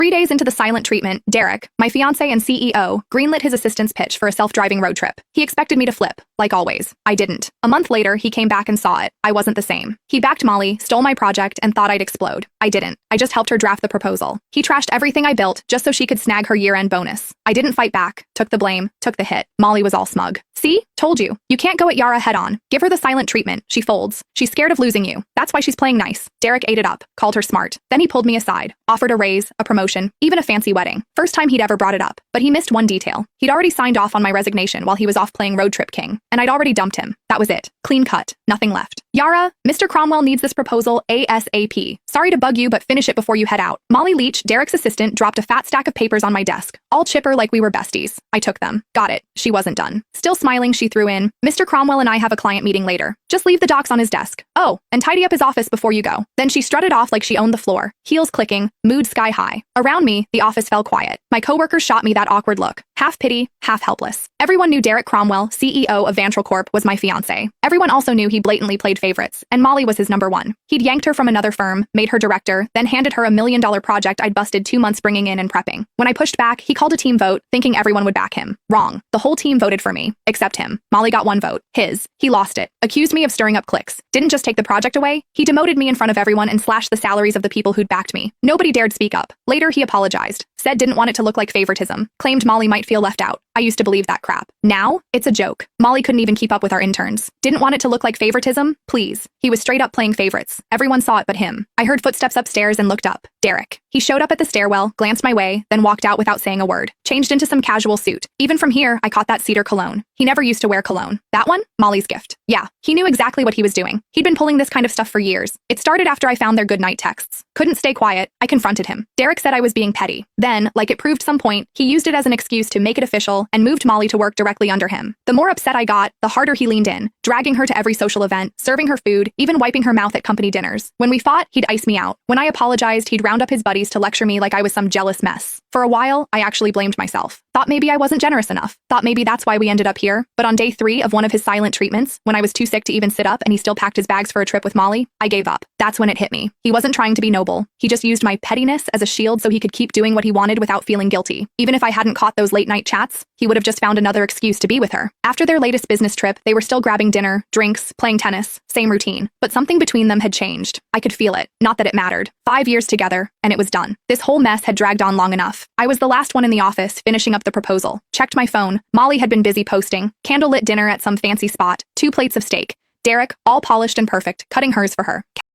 3 days into the silent treatment, Derek, my fiancé and CEO, greenlit his assistant's pitch for a self-driving road trip. He expected me to flip, like always. I didn't. A month later, he came back and saw it. I wasn't the same. He backed Molly, stole my project, and thought I'd explode. I didn't. I just helped her draft the proposal. He trashed everything I built just so she could snag her year-end bonus. I didn't fight back, took the blame, took the hit. Molly was all smug. See? Told you. You can't go at Yara head-on. Give her the silent treatment. She folds. She's scared of losing you. That's why she's playing nice. Derek ate it up, called her smart. Then he pulled me aside, offered a raise, a promotion, even a fancy wedding. First time he'd ever brought it up. But he missed one detail. He'd already signed off on my resignation while he was off playing Road Trip King, and I'd already dumped him. That was it. Clean cut. Nothing left. Yara, Mr. Cromwell needs this proposal ASAP. Sorry to bug you, but finish it before you head out. Molly Leach, Derek's assistant, dropped a fat stack of papers on my desk, all chipper like we were besties. I took them. Got it. She wasn't done. Still smiling, she threw in, Mr. Cromwell and I have a client meeting later. Just leave the docs on his desk. Oh, and tidy up his office before you go. Then she strutted off like she owned the floor, heels clicking, mood sky high. Around me, the office fell quiet. My coworkers shot me that awkward look, half pity, half helpless. Everyone knew Derek Cromwell, CEO of Vantral Corp, was my fiancé. Everyone also knew he blatantly played favorites, and Molly was his number one. He'd yanked her from another firm, made her director, then handed her $1 million project I'd busted 2 months bringing in and prepping. When I pushed back, he called a team vote, thinking everyone would back him. Wrong. The whole team voted for me, except him. Molly got 1 vote. His. He lost it. Accused me of stirring up cliques. Didn't just take the project away. He demoted me in front of everyone and slashed the salaries of the people who'd backed me. Nobody dared speak up. Later, he apologized. Said didn't want it to look like favoritism. Claimed Molly might feel left out. I used to believe that crap. Now, it's a joke. Molly couldn't even keep up with our interns. Didn't want it to look like favoritism? Please. He was straight up playing favorites. Everyone saw it but him. I heard footsteps upstairs and looked up. Derek. He showed up at the stairwell, glanced my way, then walked out without saying a word. Changed into some casual suit. Even from here, I caught that cedar cologne. He never used to wear cologne. That one? Molly's gift. Yeah, he knew exactly what he was doing. He'd been pulling this kind of stuff for years. It started after I found their goodnight texts. Couldn't stay quiet. I confronted him. Derek said I was being petty. Then, like it proved some point, he used it as an excuse to make it official and moved Molly to work directly under him. The more upset I got, the harder he leaned in, dragging her to every social event, serving her food, even wiping her mouth at company dinners. When we fought, he'd ice me out. When I apologized, he'd round up his buddies to lecture me like I was some jealous mess. For a while, I actually blamed myself. Thought maybe I wasn't generous enough. Thought maybe that's why we ended up here. But on day 3 of one of his silent treatments, when I was too sick to even sit up and he still packed his bags for a trip with Molly, I gave up. That's when it hit me. He wasn't trying to be noble. He just used my pettiness as a shield so he could keep doing what he wanted without feeling guilty. Even if I hadn't caught those late-night chats, he would have just found another excuse to be with her. After their latest business trip, they were still grabbing dinner, drinks, playing tennis, same routine. But something between them had changed. I could feel it. Not that it mattered. 5 years together, and it was done. This whole mess had dragged on long enough. I was the last one in the office, finishing up the proposal. Checked my phone. Molly had been busy posting. Candlelit dinner at some fancy spot. 2 plates of steak. Derek, all polished and perfect, cutting hers for her.